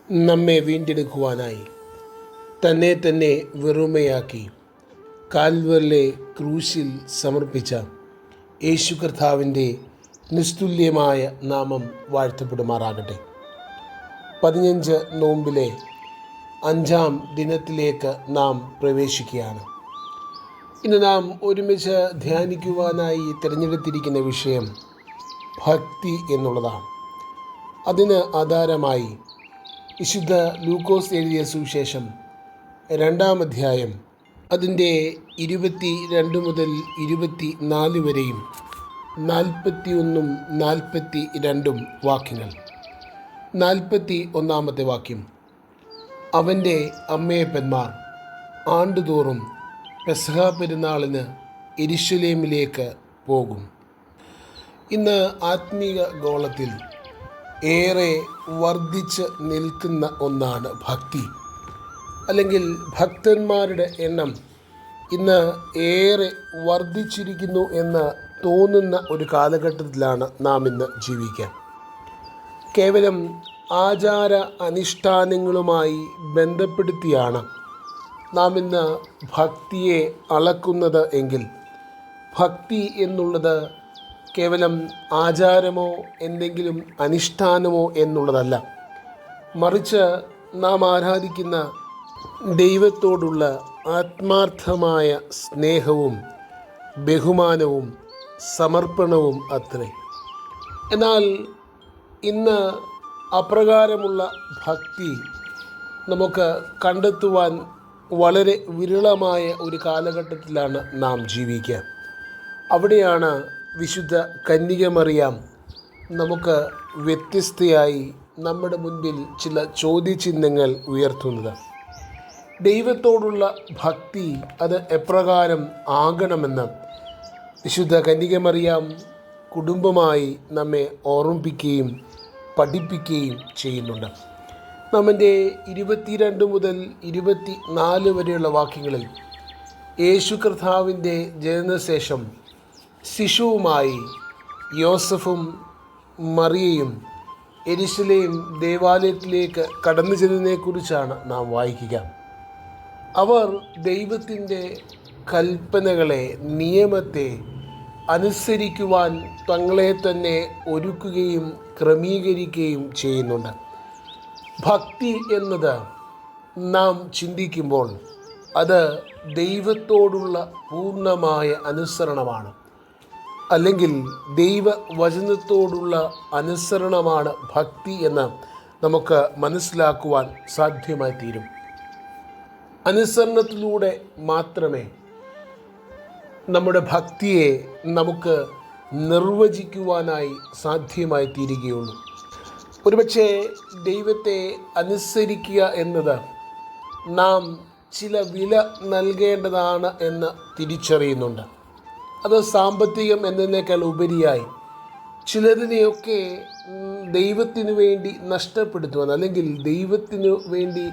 നമ്മെ വീണ്ടെടുക്കുവാനായി തന്നെ തന്നെ വെറുമയാക്കി കാൽവറിലെ ക്രൂശിൽ സമർപ്പിച്ച യേശു കർത്താവിൻ്റെ നിസ്തുല്യമായ നാമം വാഴ്ത്തപ്പെടുമാറാകട്ടെ. 15 നോമ്പിലെ 5-ാം ദിനത്തിലേക്ക് നാം പ്രവേശിക്കുകയാണ്. ഇന്ന് നാം ഒരുമിച്ച് ധ്യാനിക്കുവാനായി തിരഞ്ഞെടുത്തിരിക്കുന്ന വിഷയം ഭക്തി എന്നുള്ളതാണ്. അതിന് ആധാരമായി വിശുദ്ധ ലൂക്കോസ് എഴുതിയ സുവിശേഷം 2-ാം അധ്യായം അതിൻ്റെ 22 മുതൽ 24 വരെയും 41-ഉം 42-ഉം വാക്യങ്ങൾ. 41-ാമത്തെ വാക്യം: അവൻ്റെ അമ്മയപ്പന്മാർ ആണ്ടുതോറും പെസഹ പെരുന്നാളിന് യെരുശലേമിലേക്ക് പോകും. ഇന്ന് ആത്മീയ ഗോളത്തിൽ ഏറെ വർദ്ധിച്ച് നിൽക്കുന്ന ഒന്നാണ് ഭക്തി, അല്ലെങ്കിൽ ഭക്തന്മാരുടെ എണ്ണം ഇന്ന് ഏറെ വർദ്ധിച്ചിരിക്കുന്നു എന്ന് തോന്നുന്ന ഒരു കാലഘട്ടത്തിലാണ് നാം ഇന്ന് ജീവിക്കുക. കേവലം ആചാര അനുഷ്ഠാനങ്ങളുമായി ബന്ധപ്പെടുത്തിയാണ് നാം ഇന്ന് ഭക്തിയെ അളക്കുന്നത് എങ്കിൽ ഭക്തി എന്നുള്ളത് കേവലം ആചാരമോ എന്തെങ്കിലും അനുഷ്ഠാനമോ എന്നുള്ളതല്ല, മറിച്ച് നാം ആരാധിക്കുന്ന ദൈവത്തോടുള്ള ആത്മാർത്ഥമായ സ്നേഹവും ബഹുമാനവും സമർപ്പണവും അത്രേ. എന്നാൽ ഇന്ന് അപ്രകാരമുള്ള ഭക്തി നമുക്ക് കണ്ടെത്തുവാൻ വളരെ വിരളമായ ഒരു കാലഘട്ടത്തിലാണ് നാം ജീവിക്കുക. അവിടെയാണ് വിശുദ്ധ കന്യകമറിയാം നമുക്ക് വ്യത്യസ്തയായി നമ്മുടെ മുൻപിൽ ചില ചോദ്യചിഹ്നങ്ങൾ ഉയർത്തുന്നത്. ദൈവത്തോടുള്ള ഭക്തി അത് എപ്രകാരം ആകണമെന്ന് വിശുദ്ധ കന്യകമറിയാം കുടുംബമായി നമ്മെ ഓർമ്മിപ്പിക്കുകയും പഠിപ്പിക്കുകയും ചെയ്യുന്നുണ്ട്. നമ്മൻ്റെ 22 മുതൽ 24 വരെയുള്ള വാക്യങ്ങളിൽ യേശു കർത്താവിൻ്റെ ജനനശേഷം ശിശുവുമായി യോസഫും മറിയയും യെരുശലേം ദേവാലയത്തിലേക്ക് കടന്നു ചെന്നതിനെക്കുറിച്ചാണ് നാം വായിക്കുക. അവർ ദൈവത്തിൻ്റെ കൽപ്പനകളെ, നിയമത്തെ അനുസരിക്കുവാൻ തങ്ങളെ തന്നെ ഒരുക്കുകയും ക്രമീകരിക്കുകയും ചെയ്യുന്നുണ്ട്. ഭക്തി എന്നത് നാം ചിന്തിക്കുമ്പോൾ അത് ദൈവത്തോടുള്ള പൂർണ്ണമായ അനുസരണമാണ്, അല്ലെങ്കിൽ ദൈവവചനത്തോടുള്ള അനുസരണമാണ് ഭക്തി എന്ന് നമുക്ക് മനസ്സിലാക്കുവാൻ സാധ്യമായി തീരും. അനുസരണത്തിലൂടെ മാത്രമേ നമ്മുടെ ഭക്തിയെ നമുക്ക് നിർവചിക്കുവാനായി സാധ്യമായി തീരുകയുള്ളൂ. ഒരുപക്ഷെ ദൈവത്തെ അനുസരിക്കുക എന്നത് നാം ചില വില നൽകേണ്ടതാണ് എന്ന് തിരിച്ചറിയുന്നുണ്ട്. അത് സാമ്പത്തികം എന്നതിനേക്കാൾ ഉപരിയായി ചിലതിനെയൊക്കെ ദൈവത്തിനു വേണ്ടി നഷ്ടപ്പെടുത്തുവാൻ, അല്ലെങ്കിൽ ദൈവത്തിനു വേണ്ടി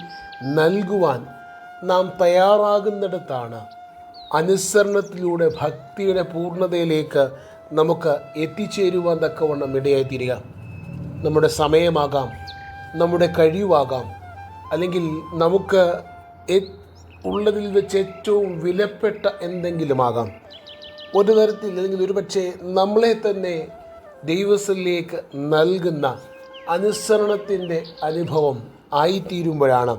നൽകുവാൻ നാം തയ്യാറാകുന്നിടത്താണ് അനുസരണത്തിലൂടെ ഭക്തിയുടെ പൂർണ്ണതയിലേക്ക് നമുക്ക് എത്തിച്ചേരുവാൻ തക്കവണ്ണം ഇടയായിത്തീരുക. നമ്മുടെ സമയമാകാം, നമ്മുടെ കഴിവാകാം, അല്ലെങ്കിൽ നമുക്ക് ഉള്ളതിൽ വെച്ച് ഏറ്റവും വിലപ്പെട്ട എന്തെങ്കിലുമാകാം. ഒരു തരത്തിൽ, അല്ലെങ്കിൽ ഒരുപക്ഷെ നമ്മളെ തന്നെ ദൈവത്തിലേക്ക് നൽകുന്ന അനുസരണത്തിൻ്റെ അനുഭവം ആയിത്തീരുമ്പോഴാണ്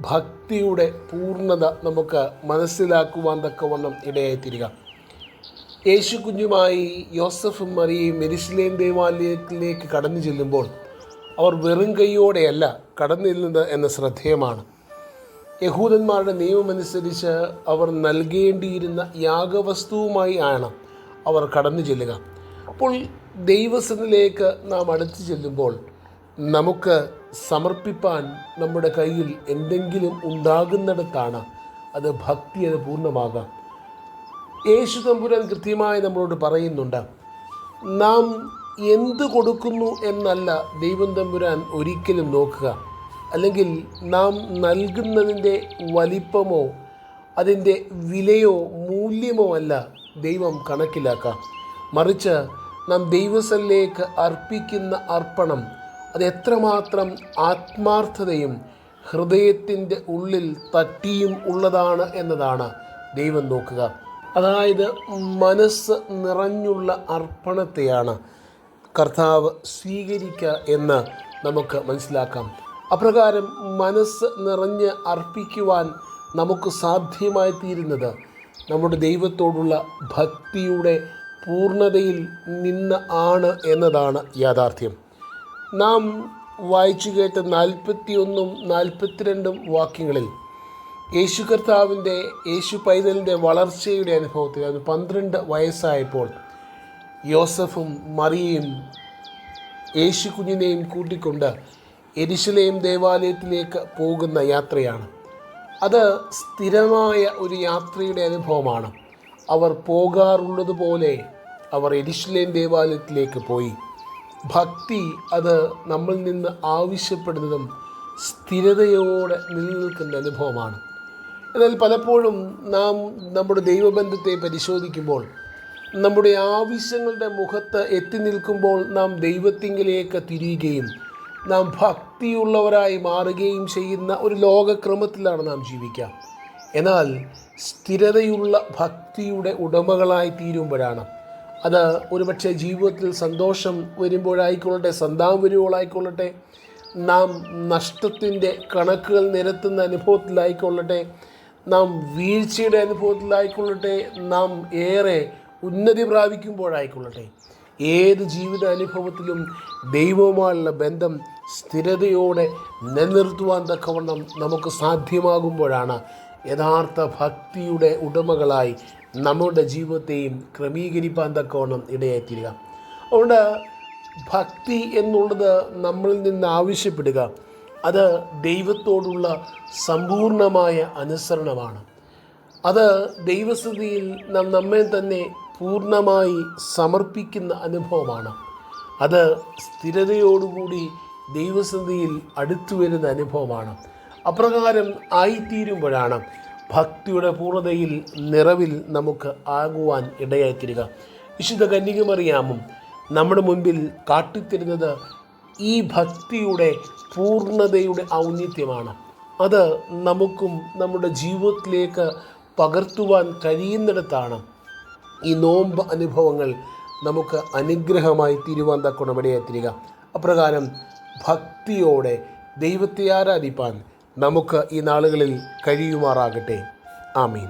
ഭക്തിയുടെ പൂർണ്ണത നമുക്ക് മനസ്സിലാക്കുവാൻ തക്കവണ്ണം ഇടയായിത്തീരുക. യേശു കുഞ്ഞുമായി യോസഫും മറിയയും യെരുശലേം ദേവാലയത്തിലേക്ക് കടന്നു ചെല്ലുമ്പോൾ അവർ വെറും കൈയോടെയല്ല കടന്നു ചെല്ലുന്നത് എന്ന ശ്രദ്ധേയമാണ്. യഹൂദന്മാരുടെ നിയമമനുസരിച്ച് അവർ നൽകേണ്ടിയിരുന്ന യാഗവസ്തുവുമായി ആണ് അവർ കടന്നു ചെല്ലുക. അപ്പോൾ ദൈവസന്നിധിയിലേക്ക് നാം അടുത്ത് ചെല്ലുമ്പോൾ നമുക്ക് സമർപ്പിപ്പാൻ നമ്മുടെ കയ്യിൽ എന്തെങ്കിലും ഉണ്ടാകുന്നിടത്താണ് അത് ഭക്തി, അത് പൂർണ്ണമാകാം. യേശു തമ്പുരാൻ കൃത്യമായി നമ്മളോട് പറയുന്നുണ്ട്, നാം എന്ത് കൊടുക്കുന്നു എന്നല്ല ദൈവം തമ്പുരാൻ ഒരിക്കലും നോക്കുക, അല്ലെങ്കിൽ നാം നൽകുന്നതിൻ്റെ വലിപ്പമോ അതിൻ്റെ വിലയോ മൂല്യമോ അല്ല ദൈവം കണക്കിലാക്കാം. മറിച്ച് നാം ദൈവസന്നിധിയിലേക്ക് അർപ്പിക്കുന്ന അർപ്പണം അത് എത്രമാത്രം ആത്മാർത്ഥതയും ഹൃദയത്തിൻ്റെ ഉള്ളിൽ തട്ടിയും ഉള്ളതാണ് എന്നതാണ് ദൈവം നോക്കുക. അതായത് മനസ്സ് നിറഞ്ഞുള്ള അർപ്പണത്തെയാണ് കർത്താവ് സ്വീകരിക്കുക എന്ന് നമുക്ക് മനസ്സിലാക്കാം. അപ്രകാരം മനസ്സ് നിറഞ്ഞ് അർപ്പിക്കുവാൻ നമുക്ക് സാധ്യമായി തീരുന്നത് നമ്മുടെ ദൈവത്തോടുള്ള ഭക്തിയുടെ പൂർണ്ണതയിൽ നിന്ന് ആണ് എന്നതാണ് യാഥാർത്ഥ്യം. നാം വായിച്ചു കേട്ട 41 42 വാക്യങ്ങളിൽ യേശു കർത്താവിൻ്റെ യേശു പൈതലിൻ്റെ വളർച്ചയുടെ അനുഭവത്തിൽ അത് 12 വയസ്സായപ്പോൾ യോസഫും മറിയയും യേശു കുഞ്ഞിനെയും കൂട്ടിക്കൊണ്ട് യെരുശലേം ദേവാലയത്തിലേക്ക് പോകുന്ന യാത്രയാണ്. അത് സ്ഥിരമായ ഒരു യാത്രയുടെ അനുഭവമാണ്. അവർ പോകാറുള്ളതുപോലെ അവർ യെരുശലേം ദേവാലയത്തിലേക്ക് പോയി. ഭക്തി അത് നമ്മളിൽ നിന്ന് ആവശ്യപ്പെടുന്നതും സ്ഥിരതയോടെ നിലനിൽക്കുന്ന അനുഭവമാണ്. എന്നാൽ പലപ്പോഴും നാം നമ്മുടെ ദൈവബന്ധത്തെ പരിശോധിക്കുമ്പോൾ നമ്മുടെ ആവശ്യങ്ങളുടെ മുഖത്ത് എത്തി നിൽക്കുമ്പോൾ നാം ദൈവത്തിങ്കിലേക്ക് തിരിയുകയും നാം ഭക്തിയുള്ളവരായി മാറുകയും ചെയ്യുന്ന ഒരു ലോകക്രമത്തിലാണ് നാം ജീവിക്കുക. എന്നാൽ സ്ഥിരതയുള്ള ഭക്തിയുടെ ഉടമകളായി തീരുമ്പോഴാണ് അത് ഒരുപക്ഷെ ജീവിതത്തിൽ സന്തോഷം വരുമ്പോഴായിക്കൊള്ളട്ടെ, സന്താനം വരുമ്പോഴായിക്കൊള്ളട്ടെ, നാം നഷ്ടത്തിൻ്റെ കണക്കുകൾ നിരത്തുന്ന അനുഭവത്തിലായിക്കൊള്ളട്ടെ, നാം വീഴ്ചയുടെ അനുഭവത്തിലായിക്കൊള്ളട്ടെ, നാം ഏറെ ഉന്നതി പ്രാപിക്കുമ്പോഴായിക്കൊള്ളട്ടെ, ഏത് ജീവിത അനുഭവത്തിലും ദൈവവുമായുള്ള ബന്ധം സ്ഥിരതയോടെ നിലനിർത്തുവാൻ തക്കവണ്ണം നമുക്ക് സാധ്യമാകുമ്പോഴാണ് യഥാർത്ഥ ഭക്തിയുടെ ഉടമകളായി നമ്മുടെ ജീവിതത്തെയും ക്രമീകരിക്കാൻ തക്കവണ്ണം ഇടയായിത്തീരുക. അതുകൊണ്ട് ഭക്തി എന്നുള്ളത് നമ്മളിൽ നിന്ന് ആവശ്യപ്പെടുക അത് ദൈവത്തോടുള്ള സമ്പൂർണമായ അനുസരണമാണ്. അത് ദൈവസ്ഥിതിയിൽ നാം നമ്മെ തന്നെ പൂർണ്ണമായി സമർപ്പിക്കുന്ന അനുഭവമാണ്. അത് സ്ഥിരതയോടുകൂടി ദൈവസ്ഥിതിയിൽ അടുത്തു വരുന്ന അനുഭവമാണ്. അപ്രകാരം ആയിത്തീരുമ്പോഴാണ് ഭക്തിയുടെ പൂർണ്ണതയിൽ നിറവിൽ നമുക്ക് ആകുവാൻ ഇടയായിത്തീരുക. വിശുദ്ധ കന്യകമറിയാമും നമ്മുടെ മുൻപിൽ കാട്ടിത്തരുന്നത് ഈ ഭക്തിയുടെ പൂർണ്ണതയുടെ ഔന്നിത്യമാണ്. അത് നമുക്കും നമ്മുടെ ജീവിതത്തിലേക്ക് പകർത്തുവാൻ കഴിയുന്നിടത്താണ് ഈ നോമ്പ് അനുഭവങ്ങൾ നമുക്ക് അനുഗ്രഹമായി തീരുവാൻ തക്കോണം ഇടയായിത്തീരുക. അപ്രകാരം ഭക്തിയോടെ ദൈവത്തെ ആരാധിപ്പാൻ നമുക്ക് ഈ നാളുകളിൽ കഴിയുമാറാകട്ടെ. ആമീൻ.